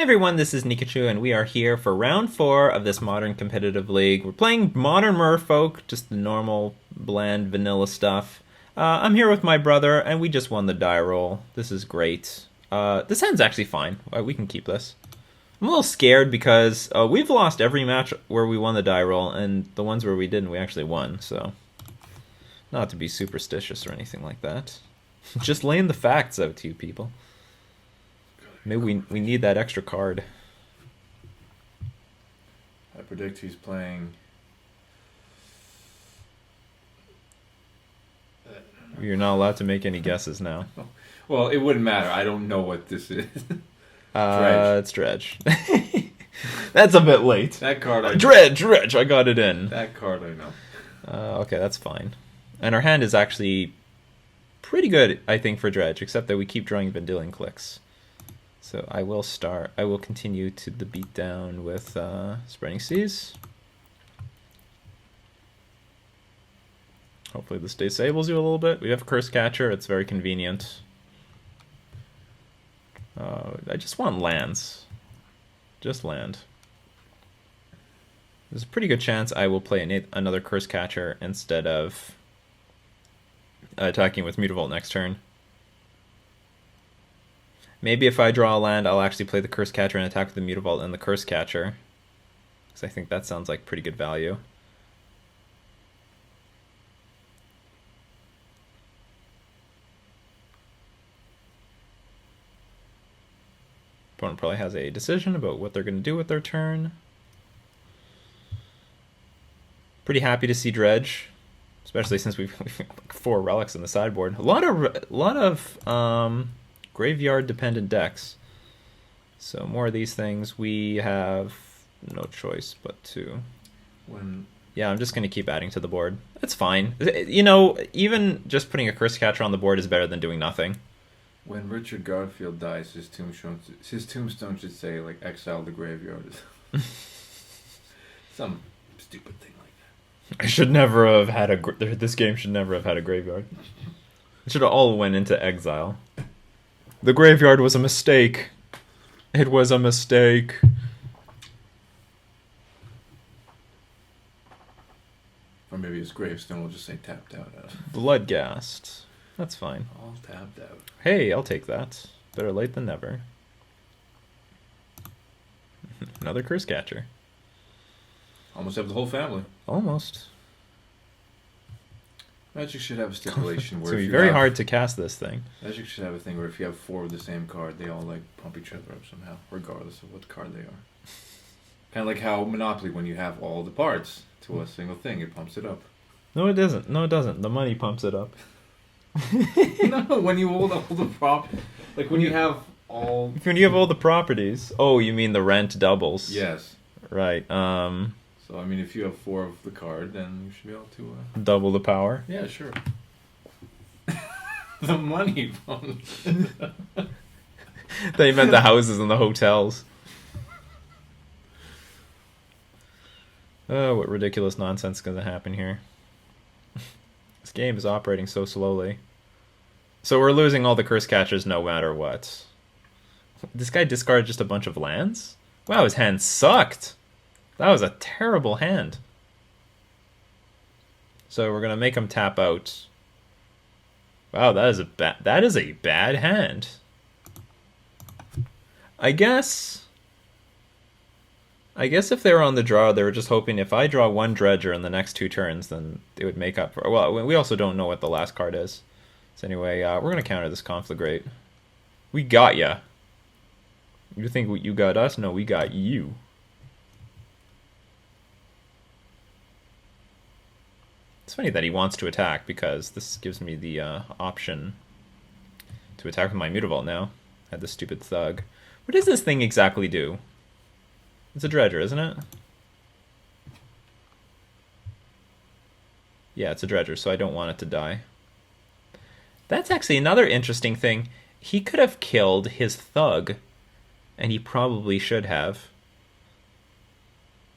Hey everyone, this is Nikachu, and we are here for round 4 of this modern competitive league. We're playing modern Merfolk, just the normal, bland, vanilla stuff. I'm here with my brother, and we just won the die roll. This is great. This hand's actually fine. We can keep this. I'm a little scared because we've lost every match where we won the die roll, and the ones where we didn't, we actually won, so... Not to be superstitious or anything like that. Just laying the facts out to you people. Maybe we need that extra card. I predict he's playing... You're not allowed to make any guesses now. Well, it wouldn't matter. I don't know what this is. Dredge. It's Dredge. That's a bit late. That card I know. Dredge, I got it in. That card I know. Okay, that's fine. And our hand is actually pretty good, I think, for Dredge, except that we keep drawing Vendilion clicks. So I will continue to the beatdown with Spreading Seas. Hopefully this disables you a little bit. We have Curse Catcher, it's very convenient. I just want lands. Just land. There's a pretty good chance I will play another Curse Catcher instead of attacking with Mutavault next turn. Maybe if I draw a land, I'll actually play the Curse Catcher and attack with the Mutavault and the Curse Catcher. Because I think that sounds like pretty good value. Opponent probably has a decision about what they're going to do with their turn. Pretty happy to see Dredge, especially since we've like 4 relics in the sideboard. A lot of graveyard dependent decks. So more of these things. We have no choice but to... Yeah, I'm just going to keep adding to the board. It's fine. You know, even just putting a Curse Catcher on the board is better than doing nothing. When Richard Garfield dies, his tombstone should say, like, exile the graveyard. Some stupid thing like that. I should never have had this game should never have had a graveyard. It should have all went into exile. The graveyard was a mistake. It was a mistake. Or maybe his gravestone will just say tapped out. Bloodghast. That's fine. All tapped out. Hey, I'll take that. Better late than never. Another Curse Catcher. Almost have the whole family. Almost. Magic should have a stipulation where it's going to be very hard to cast this thing. Magic should have a thing where if you have 4 of the same card, they all like pump each other up somehow, regardless of what card they are. Kind of like how Monopoly, when you have all the parts to a single thing, it pumps it up. No, it doesn't. No, it doesn't. The money pumps it up. No, when you hold all the like when you have all... When you have all the properties. Oh, you mean the rent doubles. Yes. Right, So, I mean, if you have 4 of the card, then you should be able to... double the power? Yeah, sure. The money fund. They meant the houses and the hotels. Oh, what ridiculous nonsense is going to happen here. This game is operating so slowly. So we're losing all the Curse Catchers no matter what. This guy discarded just a bunch of lands? Wow, his hand sucked. That was a terrible hand. So we're going to make him tap out. Wow, that is a bad hand. I guess if they were on the draw, they were just hoping if I draw 1 Dredger in the next 2 turns, then it would make up for... Well, we also don't know what the last card is. So anyway, we're going to counter this Conflagrate. We got ya. You think you got us? No, we got you. It's funny that he wants to attack, because this gives me the option to attack with my Mutavault now. I had this stupid Thug. What does this thing exactly do? It's a Dredger, isn't it? Yeah, it's a Dredger, so I don't want it to die. That's actually another interesting thing. He could have killed his Thug, and he probably should have.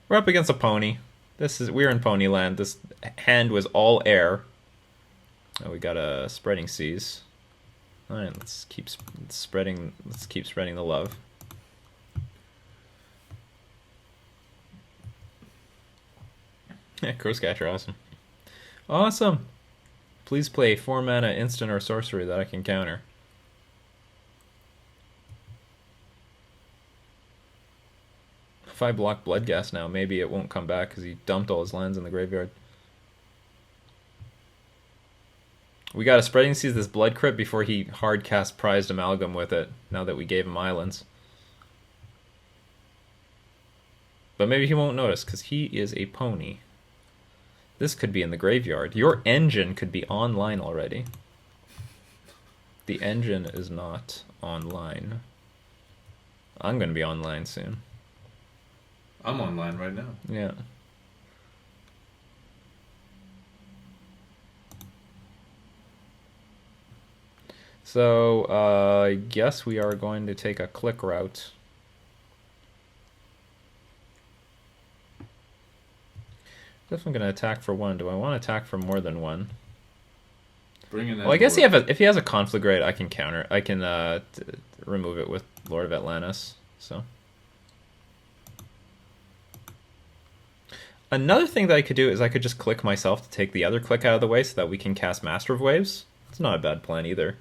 We're up against a pony. We're in Ponyland. This hand was all air. Oh, we got a Spreading Seas. All right, let's keep spreading the love. Curse Catcher, awesome. Awesome! Please play 4 mana instant or sorcery that I can counter. If I block Bloodghast now, maybe it won't come back because he dumped all his lands in the graveyard. We gotta Spreading Seas this Blood Crypt before he hard cast Prized Amalgam with it, now that we gave him islands. But maybe he won't notice because he is a pony. This could be in the graveyard. Your engine could be online already. The engine is not online. I'm gonna be online soon. I'm online right now. Yeah. So, I guess we are going to take a click route. Definitely going to attack for 1. Do I want to attack for more than 1? Bring in that. Well, I guess if he has a Conflagrate, I can counter. I can remove it with Lord of Atlantis. So. Another thing that I could do is I could just click myself to take the other click out of the way so that we can cast Master of Waves. It's not a bad plan either.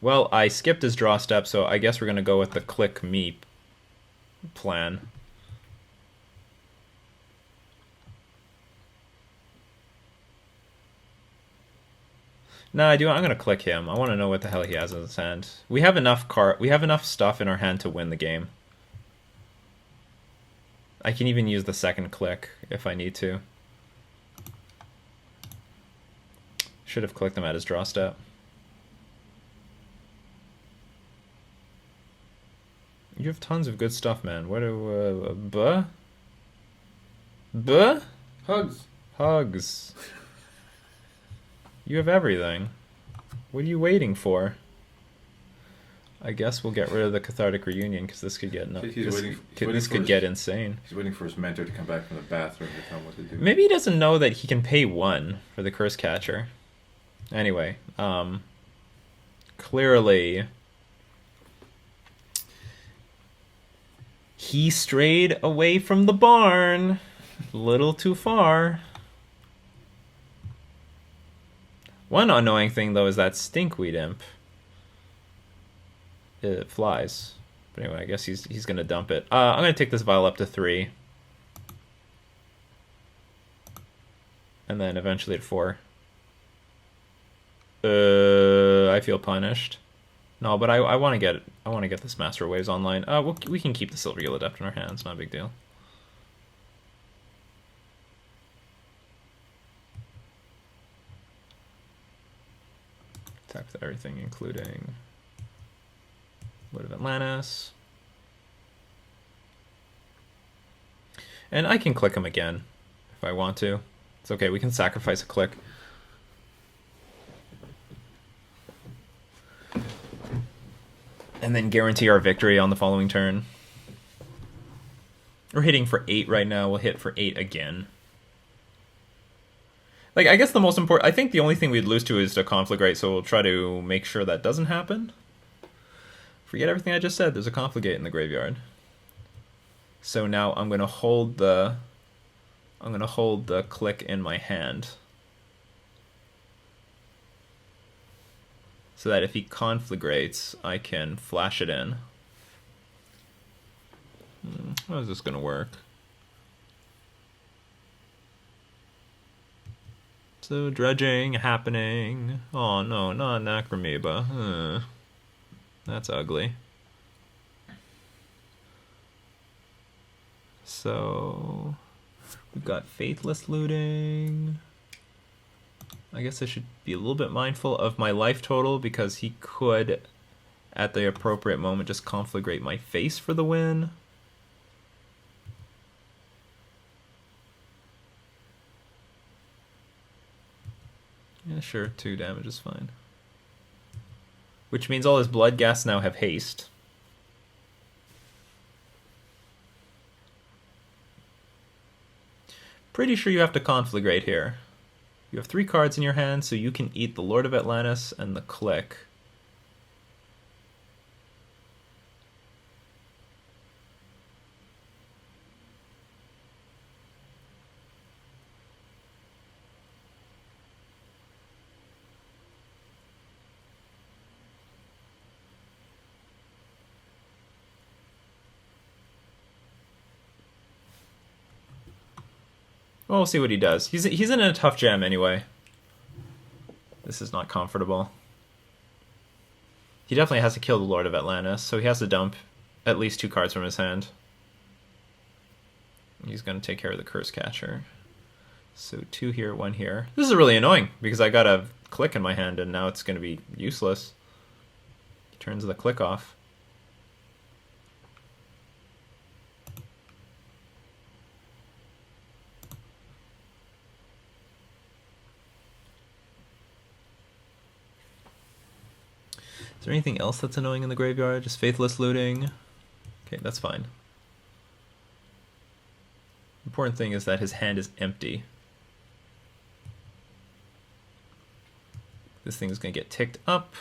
Well, I skipped his draw step, so I guess we're going to go with the click me plan. No, I'm going to click him. I want to know what the hell he has in his hand. We have enough stuff in our hand to win the game. I can even use the second click if I need to. Should have clicked him at his draw step. You have tons of good stuff, man. What do, buh? Buh? Hugs. Hugs. You have everything. What are you waiting for? I guess we'll get rid of the Cathartic Reunion because this could get get insane. He's waiting for his mentor to come back from the bathroom to tell him what to do. Maybe he doesn't know that he can pay 1 for the Curse Catcher. Anyway, clearly he strayed away from the barn a little too far. One annoying thing, though, is that Stinkweed Imp. It flies. But anyway, I guess he's going to dump it. I'm going to take this vial up to 3. And then eventually at 4. I feel punished. No, but I want to get this Master Waves online. We can keep the Silver Gill Adept in our hands. Not a big deal. Attack with everything, including Lord of Atlantis. And I can click him again if I want to. It's okay, we can sacrifice a click. And then guarantee our victory on the following turn. We're hitting for 8 right now. We'll hit for 8 again. Like, I guess the most important... I think the only thing we'd lose to is to Conflagrate, so we'll try to make sure that doesn't happen. Forget everything I just said. There's a Conflagrate in the graveyard. So now I'm going to hold the... click in my hand. So that if he Conflagrates, I can flash it in. How is this going to work? So dredging happening. Oh no, not Necromeba. That's ugly. So we've got Faithless looting. I guess I should be a little bit mindful of my life total because he could, at the appropriate moment, just Conflagrate my face for the win. Yeah, sure, 2 damage is fine. Which means all his Bloodghast now have haste. Pretty sure you have to Conflagrate here. You have 3 cards in your hand, so you can eat the Lord of Atlantis and the Click. Well, we'll see what he does. He's in a tough jam anyway. This is not comfortable. He definitely has to kill the Lord of Atlantis, so he has to dump at least 2 cards from his hand. He's going to take care of the Curse Catcher. So 2 here, 1 here. This is really annoying because I got a click in my hand and now it's going to be useless. He turns the click off. Is there anything else that's annoying in the graveyard? Just faithless looting? Okay, that's fine. Important thing is that his hand is empty. This thing is going to get ticked up.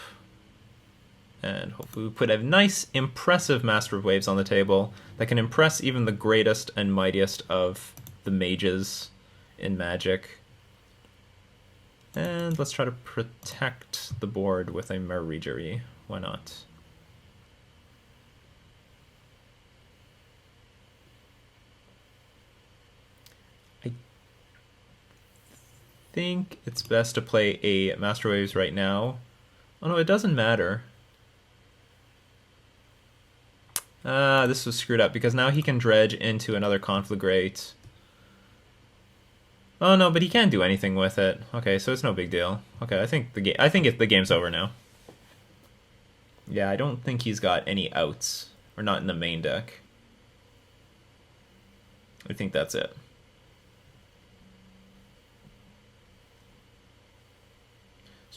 And hopefully we put a nice, impressive Master of Waves on the table that can impress even the greatest and mightiest of the mages in Magic. And let's try to protect the board with a Merfolk. Why not? I think it's best to play a Master Waves right now. Oh no, it doesn't matter. This was screwed up because now he can dredge into another Conflagrate. Oh no, but he can't do anything with it. Okay, so it's no big deal. Okay, I think the game's over now. Yeah, I don't think he's got any outs, or not in the main deck. I think that's it.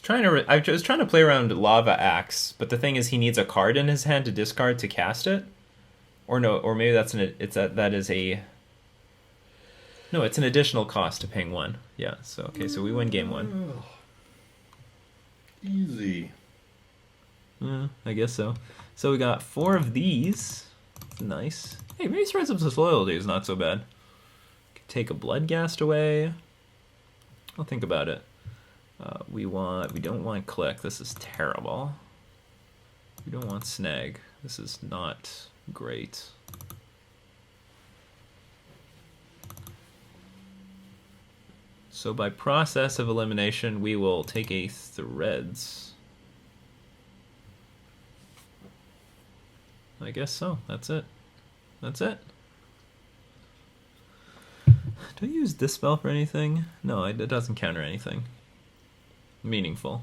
I was trying to play around Lava Axe, but the thing is he needs a card in his hand to discard to cast it. Or no, or maybe it's an additional cost to paying 1. Yeah, so okay, so we win game 1. Easy. I guess so. So we got 4 of these. Nice. Hey, maybe Threads of Disloyalty is not so bad. Could take a Bloodghast away. I'll think about it. We don't want Click. This is terrible. We don't want Snag. This is not great. So by process of elimination, we will take a Threads. I guess so. That's it. That's it. Do I use Dispel for anything? No, it doesn't counter anything meaningful.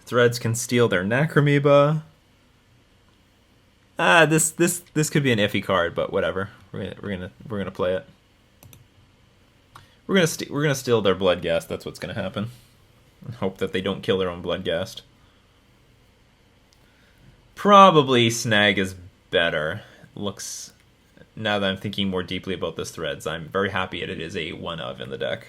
Threads can steal their Necromoeba. This could be an iffy card, but whatever. We're gonna play it. We're gonna steal their Bloodghast. That's what's gonna happen. And hope that they don't kill their own Bloodghast. Probably Snag is better. Looks, now that I'm thinking more deeply about this Threads, I'm very happy it is a 1 of in the deck.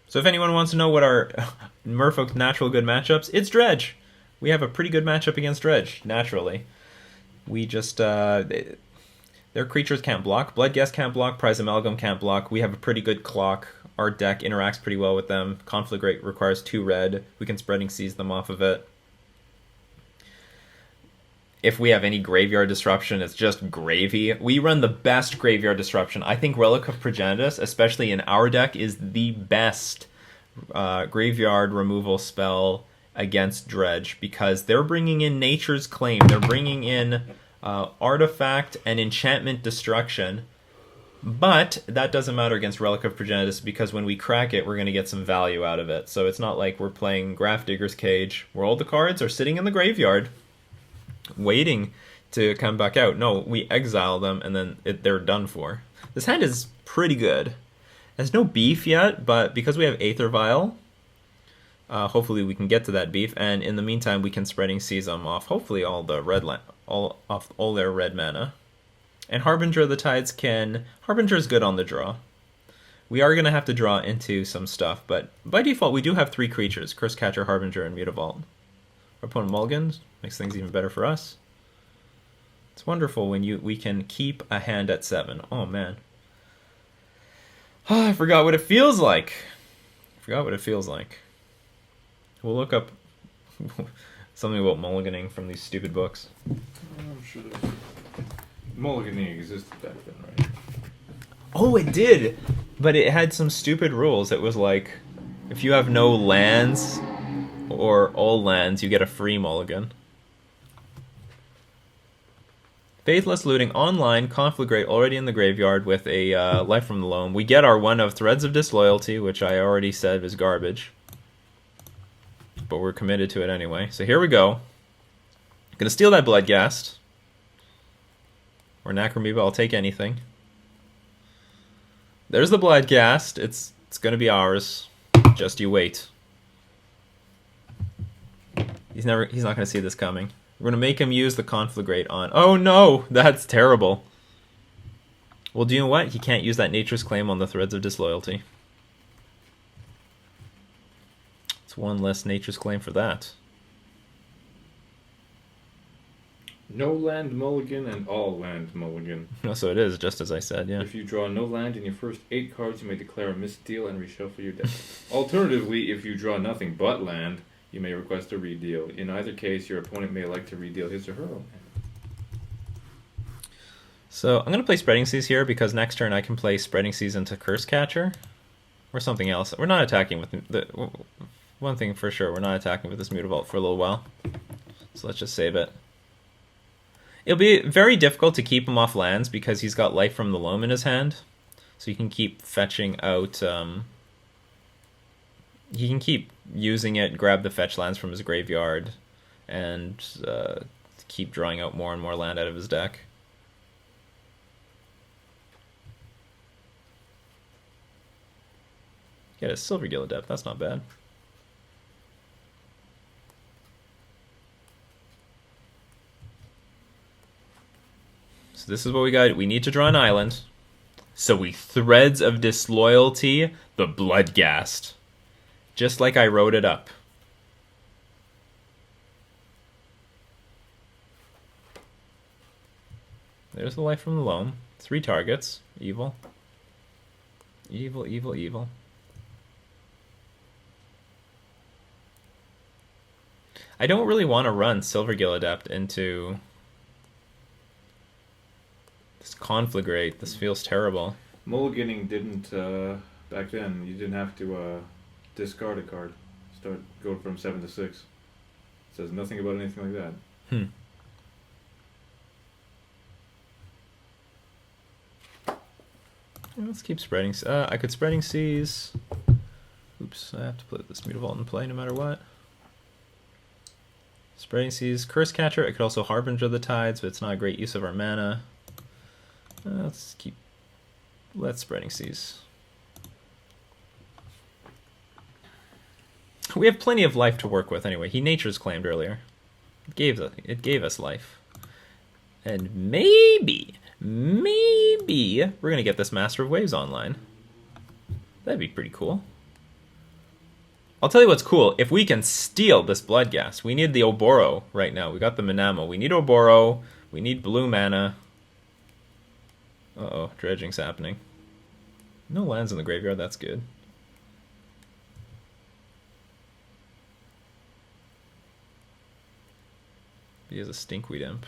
So if anyone wants to know what our Merfolk natural good matchups, it's Dredge. We have a pretty good matchup against Dredge, naturally. We just, their creatures can't block. Bloodghast can't block. Prize Amalgam can't block. We have a pretty good clock. Our deck interacts pretty well with them. Conflagrate requires 2 red. We can Spreading Seas them off of it. If we have any Graveyard Disruption, it's just gravy. We run the best Graveyard Disruption. I think Relic of Progenitus, especially in our deck, is the best graveyard removal spell against Dredge because they're bringing in Nature's Claim. They're bringing in Artifact and Enchantment Destruction. But that doesn't matter against Relic of Progenitus because when we crack it, we're going to get some value out of it. So it's not like we're playing Grafdigger's Cage, where all the cards are sitting in the graveyard waiting to come back out. No, we exile them and then they're done for. This hand is pretty good. It has no beef yet, but because we have Aether Vial, hopefully we can get to that beef. And in the meantime, we can Spreading Seas them off. Hopefully all the red all their red mana. And Harbinger of the Tides can... Harbinger is good on the draw. We are going to have to draw into some stuff, but by default we do have 3 creatures: Curse Catcher, Harbinger, and Mutavault. Our opponent mulligans, makes things even better for us. It's wonderful when we can keep a hand at 7. Oh man. I forgot what it feels like. Forgot what it feels like. We'll look up something about mulliganing from these stupid books. I'm sure there's... Mulliganing existed back then, right? Oh, it did! But it had some stupid rules. It was like, if you have no lands, or all lands, you get a free mulligan. Faithless looting online, conflagrate already in the graveyard with a life from the loam. We get our one of Threads of Disloyalty, which I already said is garbage. But we're committed to it anyway. So here we go. Gonna steal that Bloodghast. Or Necromoeba, I'll take anything. There's the Bloodghast. It's gonna be ours. Just you wait. He's not gonna see this coming. We're gonna make him use the Conflagrate on... Oh no! That's terrible. Well, do you know what? He can't use that Nature's Claim on the Threads of Disloyalty. It's one less Nature's Claim for that. No land mulligan and all land mulligan. No, so it is, just as I said, yeah. If you draw no land in your first 8 cards, you may declare a misdeal and reshuffle your deck. Alternatively, if you draw nothing but land, you may request a redeal. In either case, your opponent may elect to redeal his or her own hand. So I'm going to play Spreading Seas here because next turn I can play Spreading Seas into Curse Catcher. Or something else. We're not attacking with... One thing for sure, we're not attacking with this Mutavault for a little while. So let's just save it. It'll be very difficult to keep him off lands because he's got Life from the Loam in his hand. So you can keep fetching out... he can keep using it, grab the fetch lands from his graveyard, and keep drawing out more and more land out of his deck. Get a Silvergill Adept, that's not bad. So this is what we got. We need to draw an island. So we Threads of Disloyalty the Bloodghast. Just like I wrote it up. There's the Life from the Loam. 3 targets. Evil. Evil, evil, evil. I don't really want to run Silvergill Adept into this Conflagrate. This feels terrible. Mulliganing didn't, back then, you didn't have to discard a card. Start going from 7 to 6. It says nothing about anything like that. Let's keep spreading. I could Spreading Seas. Oops, I have to put this Mutavault in play no matter what. Spreading Seas, Curse Catcher. I could also Harbinger the Tides, but it's not a great use of our mana. Let's Spreading Seas. We have plenty of life to work with anyway. He Nature's Claimed earlier. It gave us life. And maybe we're gonna get this Master of Waves online. That'd be pretty cool. I'll tell you what's cool. If we can steal this Bloodghast, we need the Oboro right now. We got the Minamo. We need Oboro. We need blue mana. Uh-oh, dredging's happening. No lands in the graveyard, that's good. He has a Stinkweed Imp.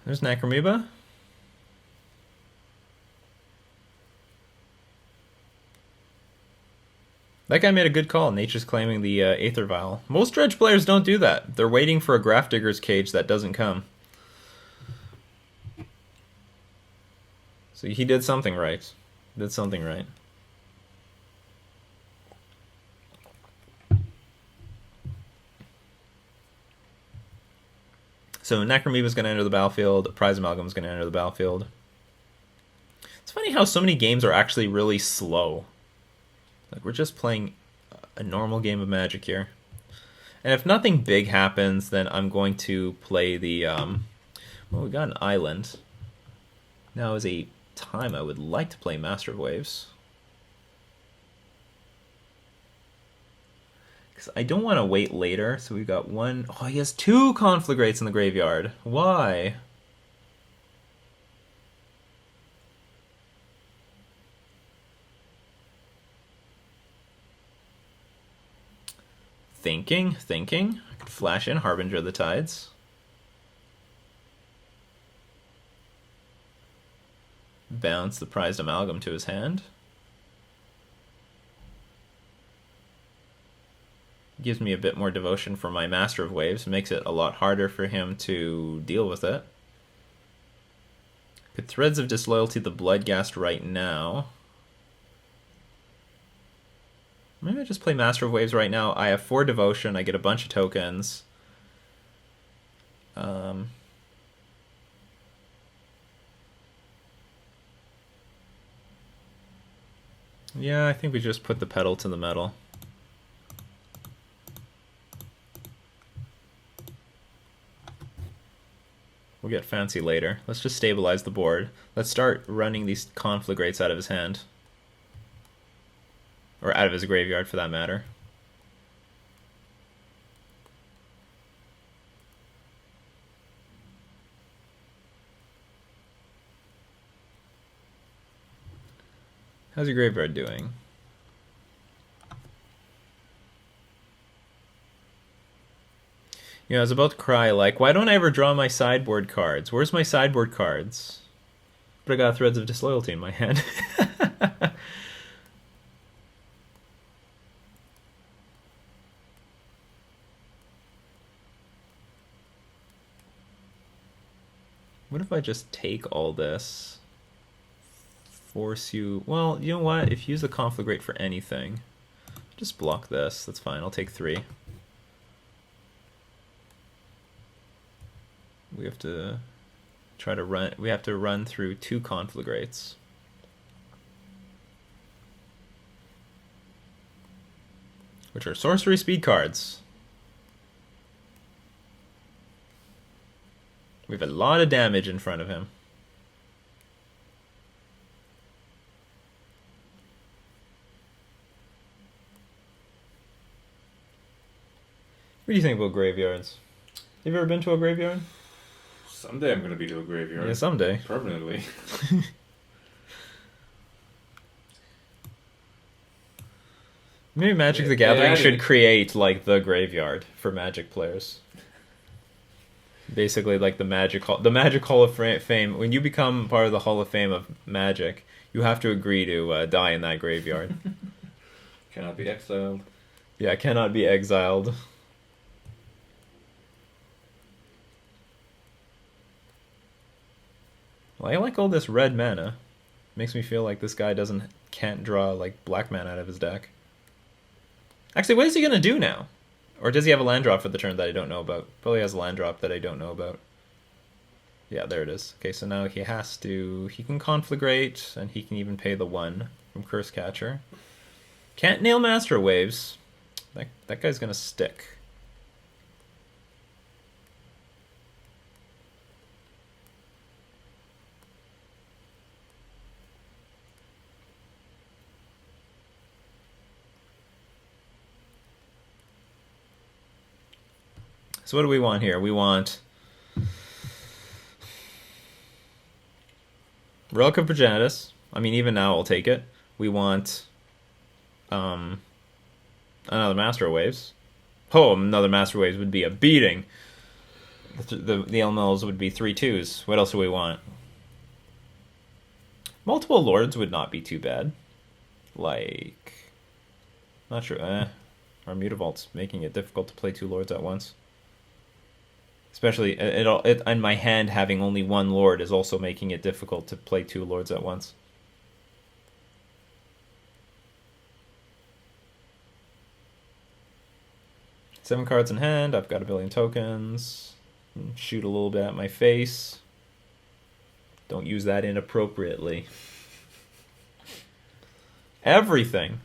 There's Necromoeba. That guy made a good call. Nature's claiming the Aether Vial. Most Dredge players don't do that. They're waiting for a Grafdigger's Cage that doesn't come. So he did something right. Did something right. So Necromoeba is going to enter the battlefield. Prize Amalgam is going to enter the battlefield. It's funny how so many games are actually really slow. Like, we're just playing a normal game of Magic here. And if nothing big happens, then I'm going to play the... well, we got an island. Now is a time I would like to play Master of Waves. Because I don't want to wait later, so we've got one... Oh, he has 2 Conflagrates in the graveyard. Why? Thinking. I could flash in Harbinger of the Tides. Bounce the Prized Amalgam to his hand. Gives me a bit more devotion for my Master of Waves. Makes it a lot harder for him to deal with it. Could Threads of Disloyalty the Bloodghast right now. Maybe I just play Master of Waves right now. I have 4 devotion. I get a bunch of tokens. Yeah, I think we just put the pedal to the metal. We'll get fancy later. Let's just stabilize the board. Let's start running these Conflagrates out of his hand. Or out of his graveyard, for that matter. How's your graveyard doing? You know, I was about to cry, like, why don't I ever draw my sideboard cards? Where's my sideboard cards? But I got Threads of Disloyalty in my hand. What if I just take all this? Force you... Well, you know what? If you use the Conflagrate for anything, just block this. That's fine. I'll take 3. We have to try to run... We have to run through 2 Conflagrates. Which are sorcery speed cards. We have a lot of damage in front of him. What do you think about graveyards? Have you ever been to a graveyard? Someday I'm going to be to a graveyard. Yeah, someday. Permanently. Maybe Magic the Gathering should create, like, the graveyard for Magic players. Basically, like the Magic Hall of Fame. When you become part of the Hall of Fame of Magic, you have to agree to die in that graveyard. Cannot be exiled. Yeah, cannot be exiled. Well, I like all this red mana. Makes me feel like this guy can't draw like black mana out of his deck. Actually, what is he gonna do now? Or does he have a land drop for the turn that I don't know about? Probably has a land drop that I don't know about. Yeah, there it is. Okay, so now he can Conflagrate, and he can even pay the 1 from Curse Catcher. Can't nail Master Waves. That guy's gonna stick. So what do we want here? We want Relic of Progenitus. I mean, even now I'll take it. We want another Master Waves. Oh, another Master Waves would be a beating. The elementals would be 3/2s. What else do we want? Multiple Lords would not be too bad. Like, not sure. Our Mutavault's making it difficult to play 2 Lords at once. Especially, and my hand having only 1 Lord is also making it difficult to play 2 Lords at once. Seven cards in hand. I've got a billion tokens. Shoot a little bit at my face. Don't use that inappropriately. Everything.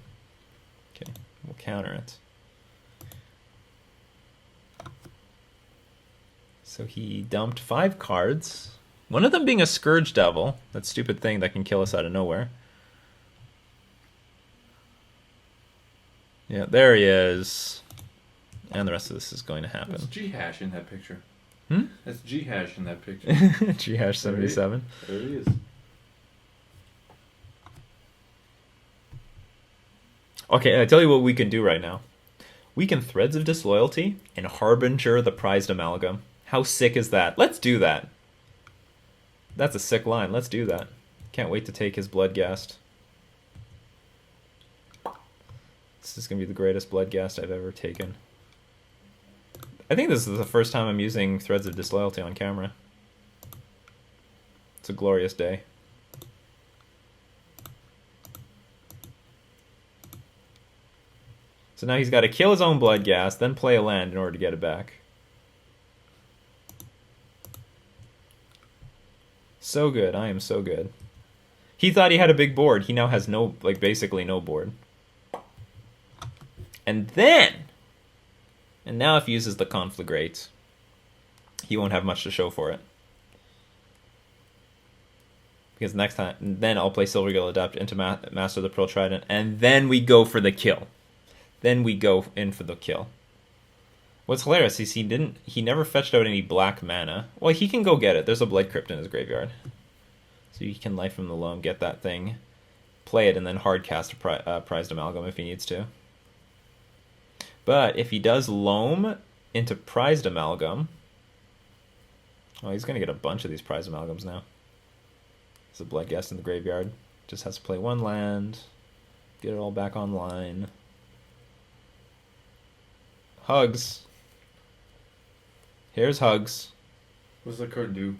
Okay, we'll counter it. So he dumped 5 cards. One of them being a Scourge Devil. That stupid thing that can kill us out of nowhere. Yeah, there he is. And the rest of this is going to happen. That's G-hash in that picture. Hmm? That's G-hash in that picture. Pt.77. There he is. Okay, I tell you what we can do right now. We can Threads of Disloyalty and Harbinger the Prized Amalgam. How sick is that? Let's do that. That's a sick line. Let's do that. Can't wait to take his Bloodghast. This is going to be the greatest Bloodghast I've ever taken. I think this is the first time I'm using Threads of Disloyalty on camera. It's a glorious day. So now he's got to kill his own Bloodghast, then play a land in order to get it back. So good. I am so good. He thought he had a big board. He now has no, like, basically no board. And then... And now if he uses the Conflagrate, he won't have much to show for it. Because next time... Then I'll play Silvergill Adept into Master of the Pearl Trident, and then we go for the kill. Then we go in for the kill. What's hilarious is he never fetched out any black mana. Well, he can go get it. There's a Blood Crypt in his graveyard. So you can Life from the Loam, get that thing, play it, and then hard cast a Prized Amalgam if he needs to. But if he does Loam into Prized Amalgam... Oh, he's going to get a bunch of these Prized Amalgams now. There's a Bloodghast in the graveyard. Just has to play one land, get it all back online. Hugs. Here's Hugs. What's that card do?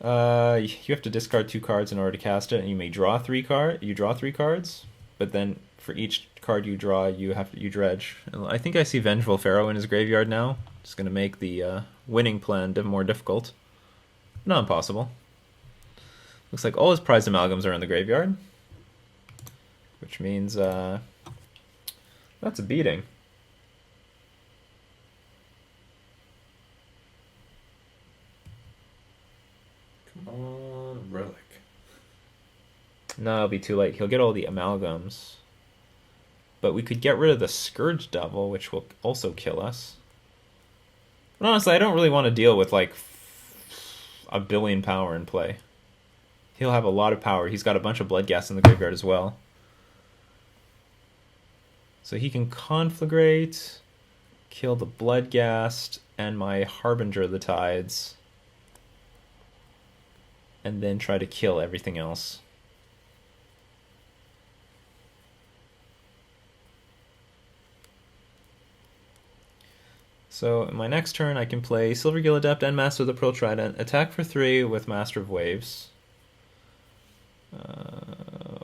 You have to discard 2 cards in order to cast it, and you may draw 3 cards, but then for each card you draw, you dredge. I think I see Vengeful Pharaoh in his graveyard now. Just gonna make the winning plan more difficult. Not impossible. Looks like all his Prized Amalgams are in the graveyard, which means that's a beating. Come on, Relic. No, it'll be too late. He'll get all the Amalgams. But we could get rid of the Scourge Devil, which will also kill us. But honestly, I don't really want to deal with, like, 1 billion power in play. He'll have a lot of power. He's got a bunch of Bloodghast in the graveyard as well. So he can Conflagrate, kill the Bloodghast, and my Harbinger of the Tides. And then try to kill everything else. So in my next turn, I can play Silvergill Adept and Master of the Pearl Trident, attack for 3 with Master of Waves.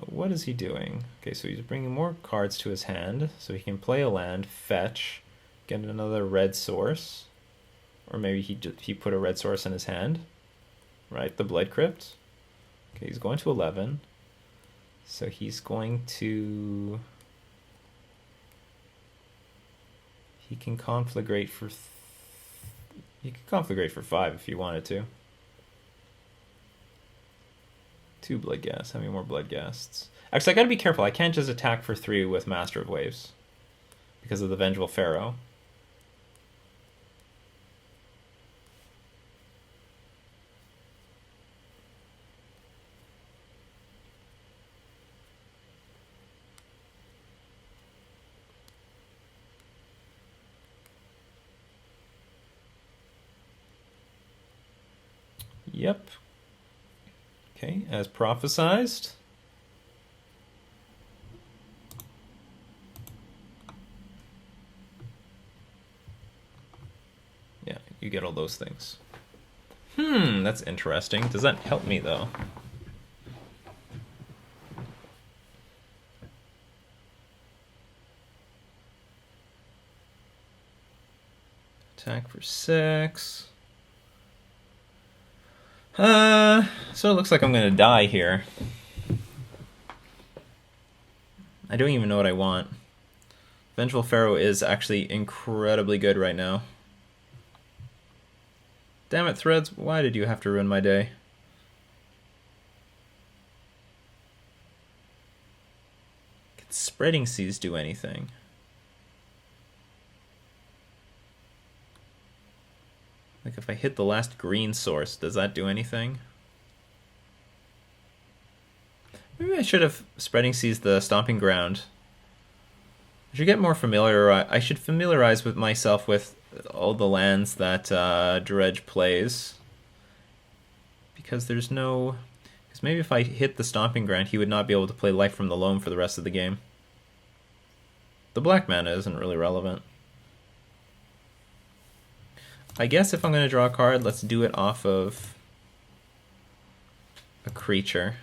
What is he doing? Okay, so he's bringing more cards to his hand, so he can play a land, fetch, get another red source, or maybe he put a red source in his hand, right? The Blood Crypt. Okay, he's going to 11, so he's going to... He can Conflagrate for... He can Conflagrate for 5 if he wanted to. 2 Bloodghasts. How many more Bloodghasts? Actually, I gotta be careful. I can't just attack for 3 with Master of Waves because of the Vengeful Pharaoh. Yep. Okay, as prophesized. Yeah, you get all those things. That's interesting. Does that help me, though? Attack for 6. So it looks like I'm gonna die here. I don't even know what I want. Vengeful Pharaoh is actually incredibly good right now. Damn it, Threads, why did you have to ruin my day? Can Spreading Seas do anything? Like if I hit the last green source, does that do anything? Maybe I should have Spreading Seas the Stomping Ground. I should get more familiar. I should familiarize with myself with all the lands that Dredge plays. Because there's no... Because maybe if I hit the Stomping Ground, he would not be able to play Life from the Loam for the rest of the game. The black mana isn't really relevant. I guess if I'm going to draw a card, let's do it off of a creature.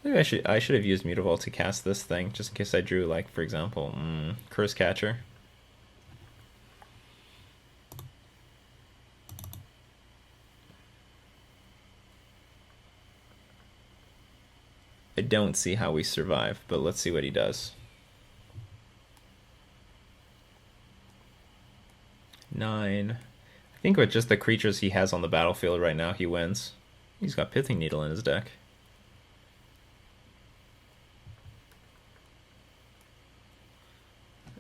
Maybe I should have used Mutavault to cast this thing, just in case I drew, like, for example, Curse Catcher. I don't see how we survive, but let's see what he does. 9. I think with just the creatures he has on the battlefield right now, he wins. He's got Pithing Needle in his deck.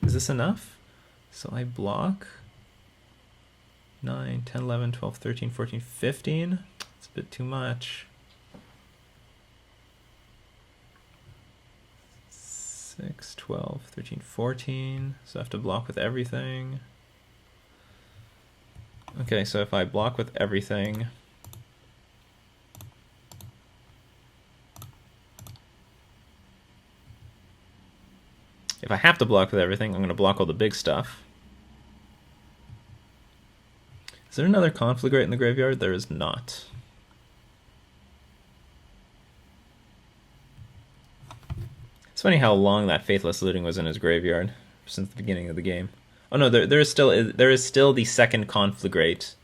Is this enough? So I block 9, 10, 11, 12, 13, 14, 15. It's a bit too much. 6, 12, 13, 14. So I have to block with everything. Okay, so if I block with everything... If I have to block with everything, I'm going to block all the big stuff. Is there another Conflagrate in the graveyard? There is not. It's funny how long that Faithless Looting was in his graveyard since the beginning of the game. Oh no, there is still the second Conflagrate.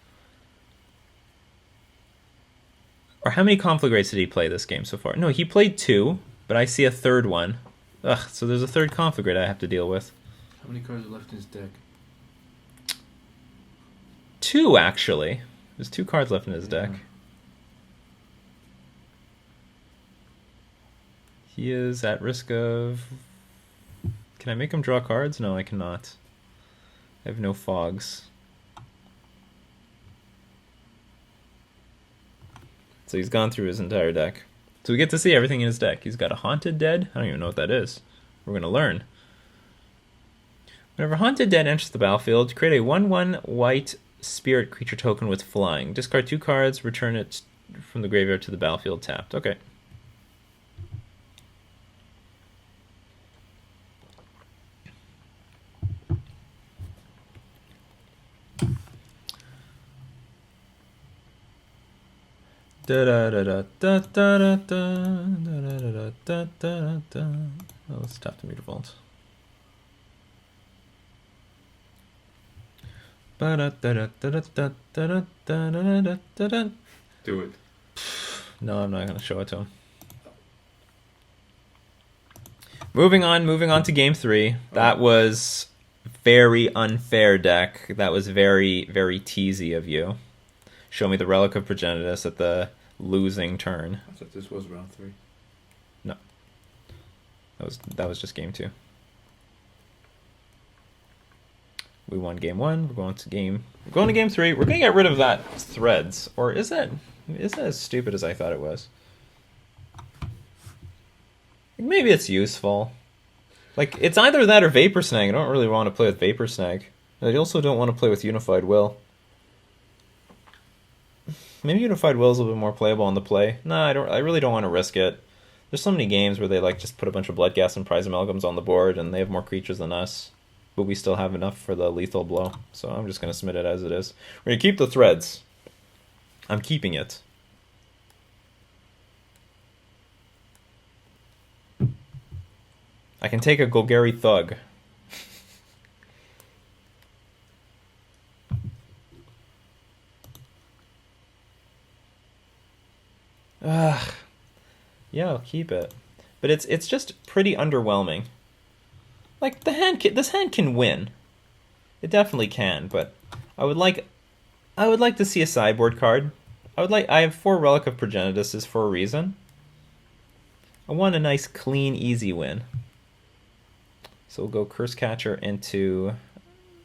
Or how many Conflagrates did he play this game so far? No, he played 2, but I see a third one. Ugh, so there's a third Conflagrate I have to deal with. How many cards are left in his deck? 2, actually. There's 2 cards left in his deck. He is at risk of... Can I make him draw cards? No, I cannot. I have no fogs. So he's gone through his entire deck. So we get to see everything in his deck. He's got a Haunted Dead. I don't even know what that is. We're going to learn. Whenever Haunted Dead enters the battlefield, create a 1/1 white spirit creature token with flying. Discard 2 cards, return it from the graveyard to the battlefield tapped. Okay. Oh, let's tap the Mutavault. Do it. No, I'm not going to show it to him. Moving on to game 3. That was very unfair deck. That was very, very teasy of you. Show me the Relic of Progenitus at the losing turn. I thought this was round 3. No. That was just game 2. We won game 1. We're going to game 3. We're going to get rid of that Threads. Or is that as stupid as I thought it was? Maybe it's useful. Like, it's either that or Vapor Snag. I don't really want to play with Vapor Snag. I also don't want to play with Unified Will. Maybe Unified Will is a little bit more playable on the play. Nah, I really don't want to risk it. There's so many games where they like just put a bunch of Bloodghast and Prize Amalgams on the board, and they have more creatures than us, but we still have enough for the lethal blow. So I'm just going to submit it as it is. We're going to keep the Threads. I'm keeping it. I can take a Golgari Thug. Ugh. Yeah, I'll keep it. but it's just pretty underwhelming. Like this hand can win. It definitely can, but I would like I would like to see a sideboard card. I have 4 Relic of Progenituses for a reason. I want a nice clean easy win. So we'll go Curse Catcher into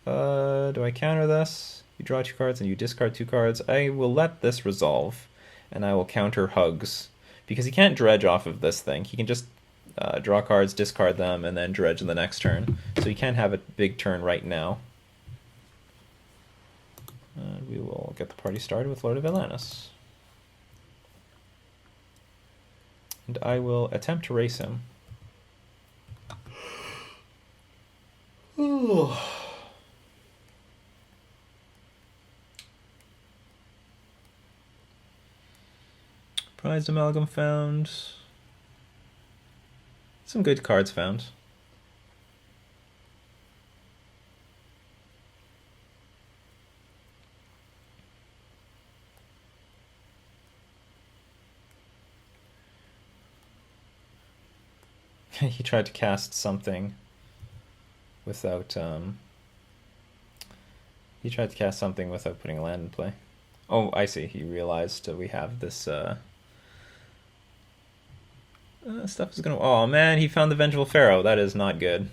do I counter this? You draw 2 cards and you discard 2 cards. I will let this resolve and I will counter Hugs because he can't dredge off of this thing. He can just draw cards, discard them, and then dredge in the next turn. So he can't have a big turn right now. We will get the party started with Lord of Atlantis. And I will attempt to race him. Ooh. Prized Amalgam found. Some good cards found. He tried to cast something without he tried to cast something without putting a land in play. Oh, I see. He realized we have this stuff is gonna. Oh man, he found the Vengeful Pharaoh. That is not good.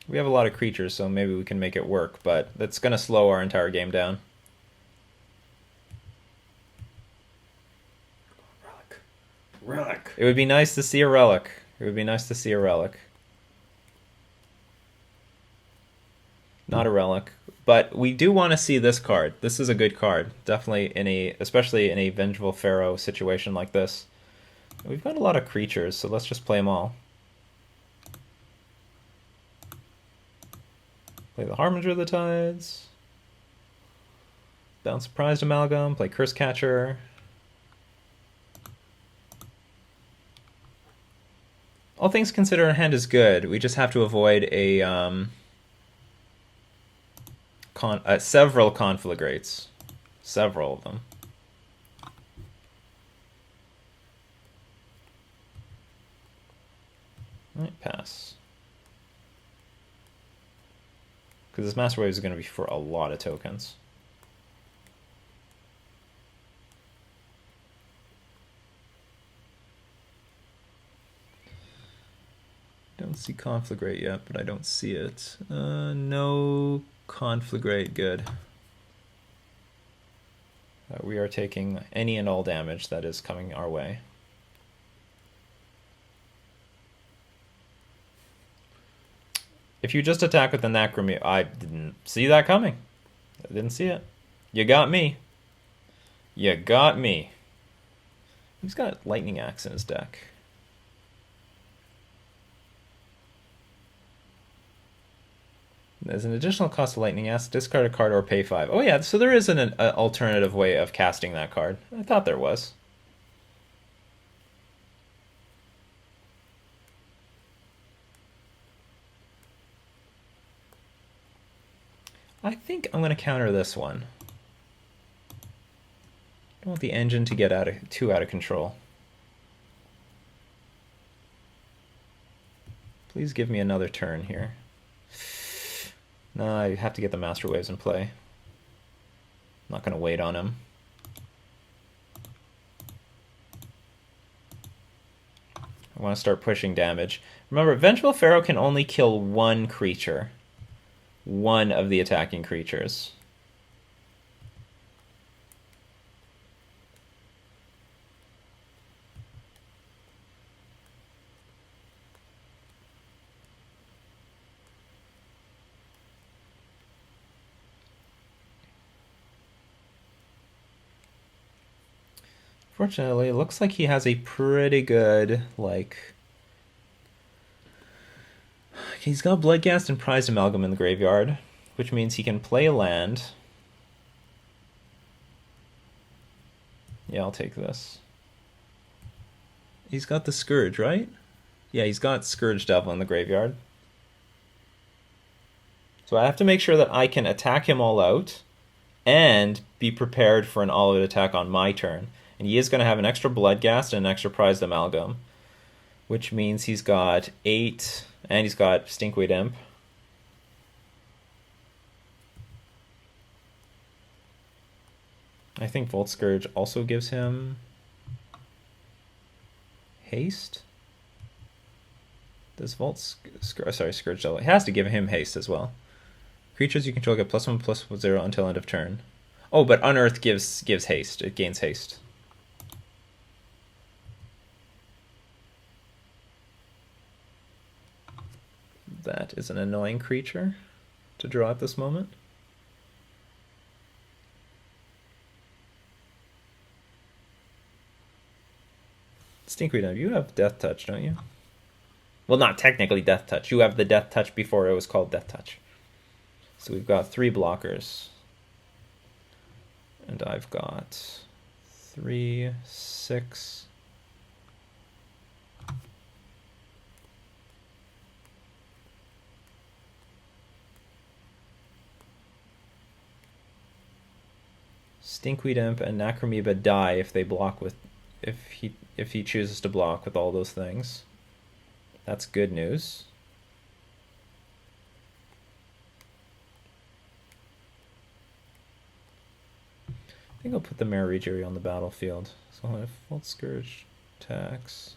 We have a lot of creatures, so maybe we can make it work, but that's gonna slow our entire game down. Relic. It would be nice to see a relic. It would be nice to see a relic. Not a relic. But we do want to see this card. This is a good card. Definitely especially in a Vengeful Pharaoh situation like this. We've got a lot of creatures, so let's just play them all. Play the Harbinger of the Tides. Bounce Prized Amalgam. Play Curse Catcher. All things considered, our hand is good. We just have to avoid several Conflagrates. Several of them. Alright, pass. Because this Master Wave is going to be for a lot of tokens. Don't see Conflagrate yet, but I don't see it. No Conflagrate, good. We are taking any and all damage that is coming our way. If you just attack with the Necromute, I didn't see that coming. I didn't see it. You got me. You got me. He's got Lightning Axe in his deck. There's an additional cost of Lightning Axe, discard a card or pay 5. Oh yeah, so there is an alternative way of casting that card. I thought there was. I think I'm going to counter this one. I don't want the engine to get too out of control. Please give me another turn here. No, I have to get the Master Waves in play. I'm not going to wait on him. I want to start pushing damage. Remember, Vengeful Pharaoh can only kill one creature. One of the attacking creatures. Fortunately, it looks like he has a pretty good, he's got Bloodghast and Prized Amalgam in the graveyard, which means he can play a land. Yeah, I'll take this. He's got the Scourge, right? Yeah, he's got Scourge Devil in the graveyard. So I have to make sure that I can attack him all out and be prepared for an all-out attack on my turn. And he is going to have an extra Bloodghast and an extra Prized Amalgam, which means he's got 8, and he's got Stinkweed Imp. I think Volt Scourge also gives him haste. Does Scourge Devil? It has to give him haste as well. Creatures you control get +1/+0 until end of turn. Oh, but Unearth gives haste. It gains haste. That is an annoying creature to draw at this moment. Stinkweed, you have Death Touch, don't you? Well, not technically Death Touch. You have the Death Touch before it was called Death Touch. So we've got 3 blockers. And I've got 3, 6. Stinkweed Imp and Necromoeba die if they block with if he chooses to block with all those things. That's good news. I think I'll put the Merfolk on the battlefield. So if Volt Scourge attacks,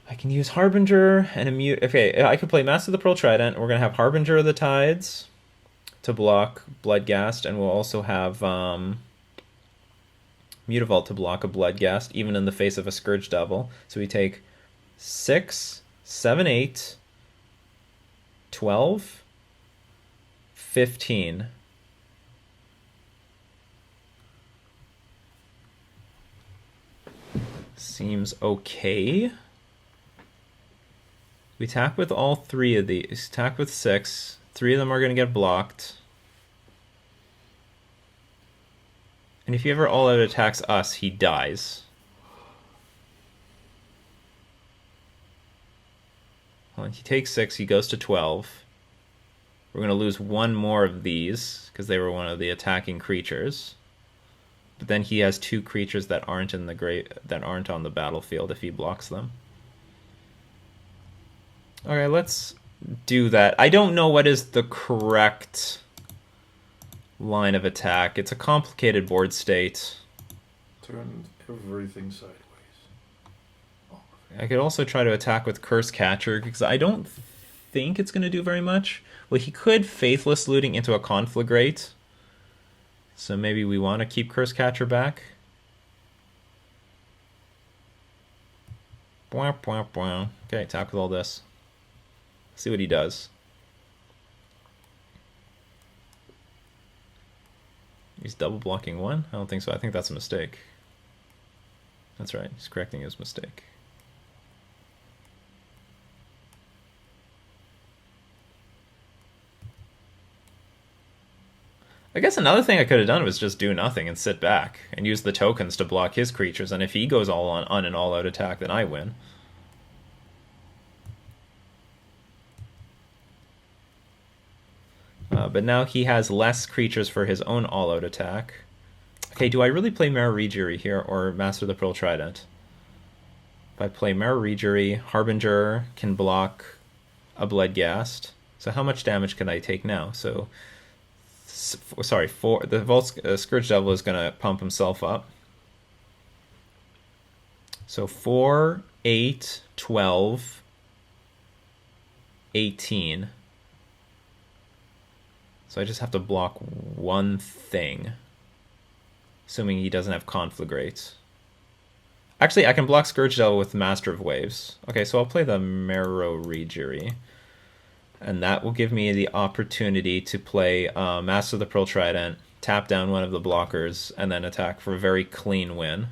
I can use Harbinger and Immute. Okay, I could play Master of the Pearl Trident. We're gonna have Harbinger of the Tides to block Bloodghast, and we'll also have Mutavault to block a Bloodghast, even in the face of a Scourge Devil. So we take 6, 7, 8, 12, 15. Seems okay. We attack with all 3 of these. Attack with 6. 3 of them are going to get blocked. And if he ever all-out attacks us, he dies. Well, he takes 6, he goes to 12. We're going to lose 1 more of these, because they were one of the attacking creatures. But then he has 2 creatures that aren't on the battlefield if he blocks them. Okay, let's do that. I don't know what is the correct line of attack. It's a complicated board state. Turn everything sideways. I could also try to attack with Curse Catcher, because I don't think it's going to do very much. Well, he could Faithless Looting into a Conflagrate. So maybe we want to keep Curse Catcher back. Okay, attack with all this. See what he does. He's double blocking 1? I don't think so. I think that's a mistake. That's right. He's correcting his mistake. I guess another thing I could have done was just do nothing and sit back and use the tokens to block his creatures, and if he goes all on an all-out attack, then I win. But now he has less creatures for his own all-out attack. Okay, do I really play Merfolk here or Master of the Pearl Trident? If I play Merfolk, Harbinger can block a Bloodghast. So how much damage can I take now? So, sorry, the Volt Scourge Devil is going to pump himself up. So 4, 8, 12, 18. So I just have to block 1 thing. Assuming he doesn't have Conflagrate. Actually, I can block Scourge Devil with Master of Waves. Okay, so I'll play the Merfolk. And that will give me the opportunity to play Master of the Pearl Trident, tap down one of the blockers, and then attack for a very clean win.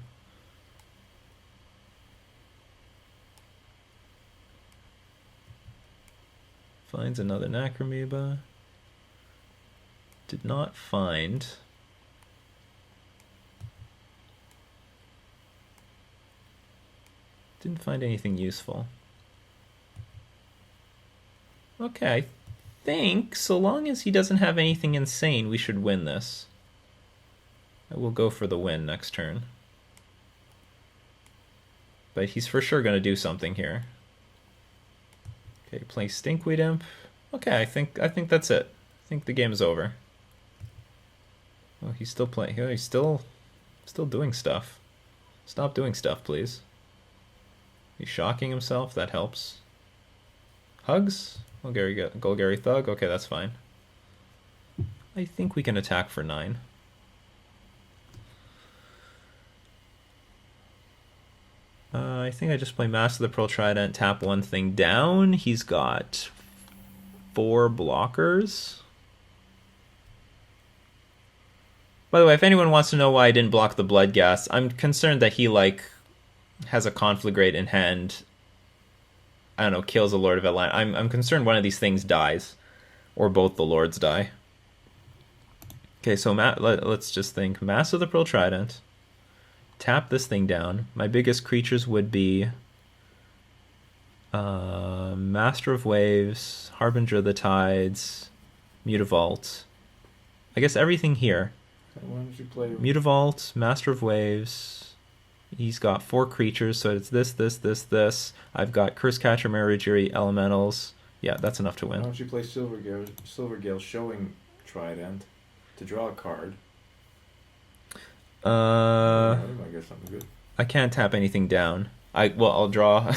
Finds another Necromoeba. Did not find. Didn't find anything useful. Okay, I think so long as he doesn't have anything insane, we should win this. I will go for the win next turn. But he's for sure going to do something here. Okay, play Stinkweed Imp. Okay, I think that's it. I think the game is over. Oh, he's still playing. Oh, he's still doing stuff. Stop doing stuff, please. He's shocking himself. That helps. Hugs? Golgari Thug. Okay, that's fine. I think we can attack for 9. I think I just play Master of the Pearl Trident, tap one thing down. He's got 4 blockers. By the way, if anyone wants to know why I didn't block the Bloodghast, I'm concerned that he, like, has a Conflagrate in hand. I don't know, kills the Lord of Atlanta. I'm concerned one of these things dies. Or both the Lords die. Okay, so let's just think. Master of the Pearl Trident. Tap this thing down. My biggest creatures would be Master of Waves, Harbinger of the Tides, Mutavault. I guess everything here. Why don't you play Mutavault, Master of Waves. He's got 4 creatures, so it's this. I've got Cursecatcher, Marujiri, Elementals. Yeah, that's enough to win. Why don't you play Silvergale showing Trident to draw a card? I might get something good. I can't tap anything down. I'll draw.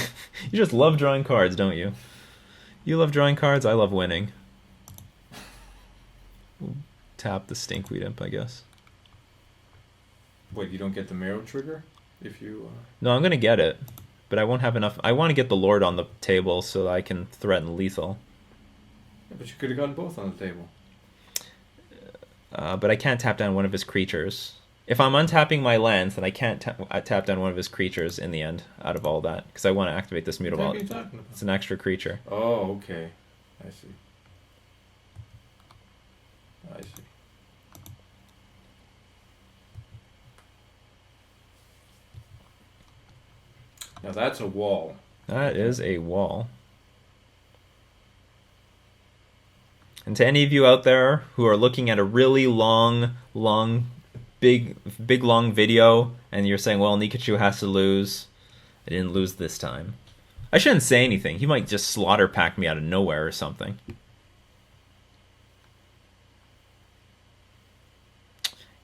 You just love drawing cards, don't you? You love drawing cards. I love winning. We'll tap the Stinkweed Imp, I guess. Wait, you don't get the Marrow trigger if you. No, I'm gonna get it, but I won't have enough. I want to get the Lord on the table so that I can threaten lethal. Yeah, but you could have gotten both on the table. But I can't tap down one of his creatures. If I'm untapping my lands, then I can't tap down one of his creatures in the end out of all that, because I want to activate this Mutavault. It's an extra creature. Oh, okay. I see. Now that's a wall. That is a wall. And to any of you out there who are looking at a really long, big long video, and you're saying, well, Nikachu has to lose. I didn't lose this time. I shouldn't say anything. He might just slaughter pack me out of nowhere or something.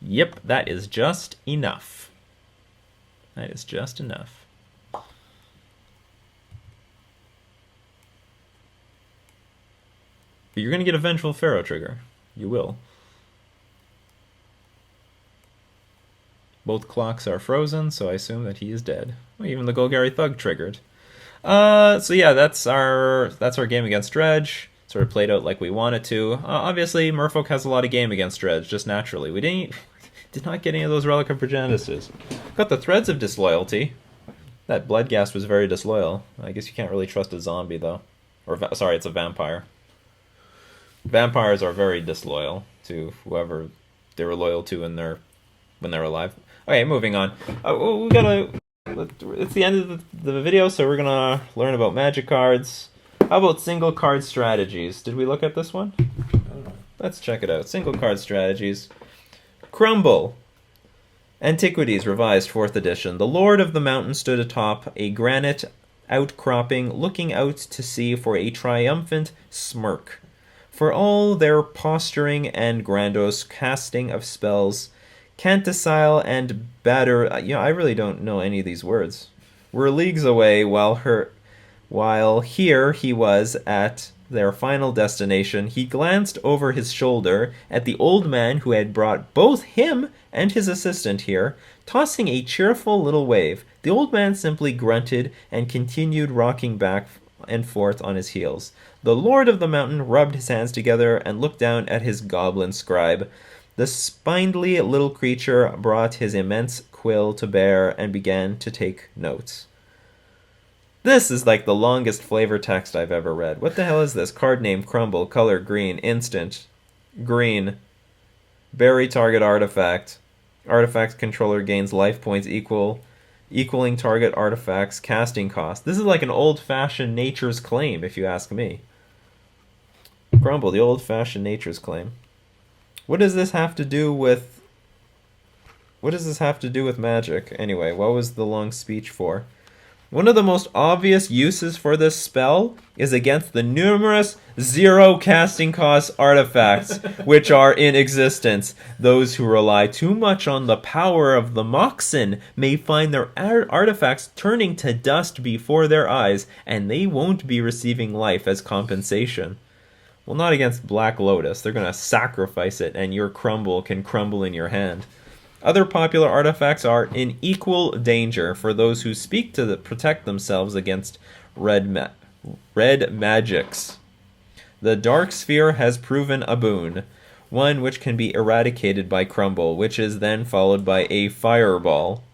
Yep, that is just enough. That is just enough. But you're going to get a Vengeful Pharaoh trigger. You will. Both clocks are frozen, so I assume that he is dead. Well, even the Golgari Thug triggered. So yeah, that's our game against Dredge. Sort of played out like we wanted to. Obviously, Merfolk has a lot of game against Dredge, just naturally. We did not get any of those Relic of Progenitus. Got the Threads of Disloyalty. That Bloodghast was very disloyal. I guess you can't really trust a zombie, though. Or, sorry, it's a vampire. Vampires are very disloyal to whoever they were loyal to when they're alive. Okay, moving on. It's the end of the video, so we're gonna learn about magic cards. How about single card strategies? Did we look at this one? I don't know. Let's check it out. Single card strategies. Crumble. Antiquities, revised 4th edition. The Lord of the Mountain stood atop a granite outcropping, looking out to sea for a triumphant smirk. For all their posturing and grandiose casting of spells, Canticile and Batter, I really don't know any of these words, were leagues away, while here he was at their final destination. He glanced over his shoulder at the old man who had brought both him and his assistant here, tossing a cheerful little wave. The old man simply grunted and continued rocking back and forth on his heels. The Lord of the Mountain rubbed his hands together and looked down at his goblin scribe. The spindly little creature brought his immense quill to bear and began to take notes. This is like the longest flavor text I've ever read. What the hell is this? Card name, Crumble, color, green, instant, green, bury target artifact. Artifact controller gains life points equaling target artifact's casting cost. This is like an old-fashioned Nature's Claim, if you ask me. Crumble, the old-fashioned Nature's Claim. What does this have to do with What does this have to do with magic? Anyway, what was the long speech for? One of the most obvious uses for this spell is against the numerous zero casting cost artifacts which are in existence. Those who rely too much on the power of the Moxen may find their artifacts turning to dust before their eyes, and they won't be receiving life as compensation. Well, not against Black Lotus. They're going to sacrifice it, and your crumble can crumble in your hand. Other popular artifacts are in equal danger for those who seek to protect themselves against red magics. The Dark Sphere has proven a boon, one which can be eradicated by Crumble, which is then followed by a fireball.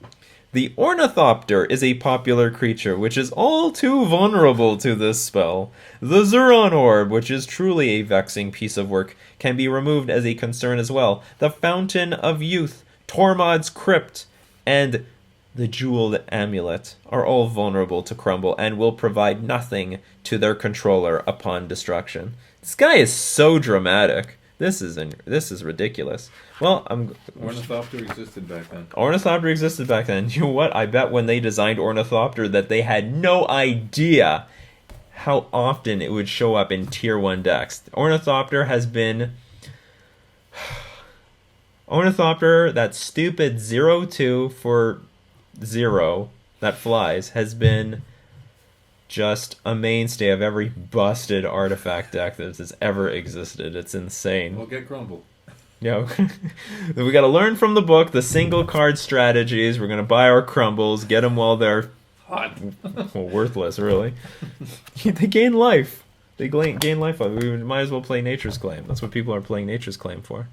The Ornithopter is a popular creature, which is all too vulnerable to this spell. The Zuron Orb, which is truly a vexing piece of work, can be removed as a concern as well. The Fountain of Youth, Tormod's Crypt, and the Jeweled Amulet are all vulnerable to Crumble and will provide nothing to their controller upon destruction. This guy is so dramatic. This is ridiculous. Well, Ornithopter existed back then. Ornithopter existed back then. You know what? I bet when they designed Ornithopter that they had no idea how often it would show up in Tier 1 decks. Ornithopter has been... Ornithopter, that stupid 0-2 for 0 that flies, has been just a mainstay of every busted artifact deck that has ever existed. It's insane. Well, get Crumble. Yeah, we got to learn from the book the single card strategies. We're going to buy our crumbles, get them while they're hot. Well, worthless, really. They gain life. They gain life. We might as well play Nature's Claim. That's what people are playing Nature's Claim for.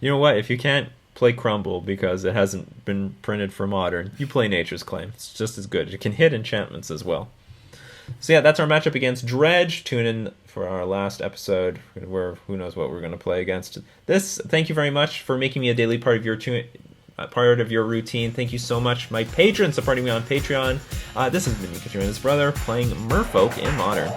You know what? If you can't play Crumble because it hasn't been printed for Modern, you play Nature's Claim. It's just as good. It can hit enchantments as well. So yeah, that's our matchup against Dredge. Tune in for our last episode where who knows what we're going to play against. Thank you very much for making me a daily part of your routine. Thank you so much, my patrons, supporting me on Patreon. This has been Nikachu and his brother playing Merfolk in Modern.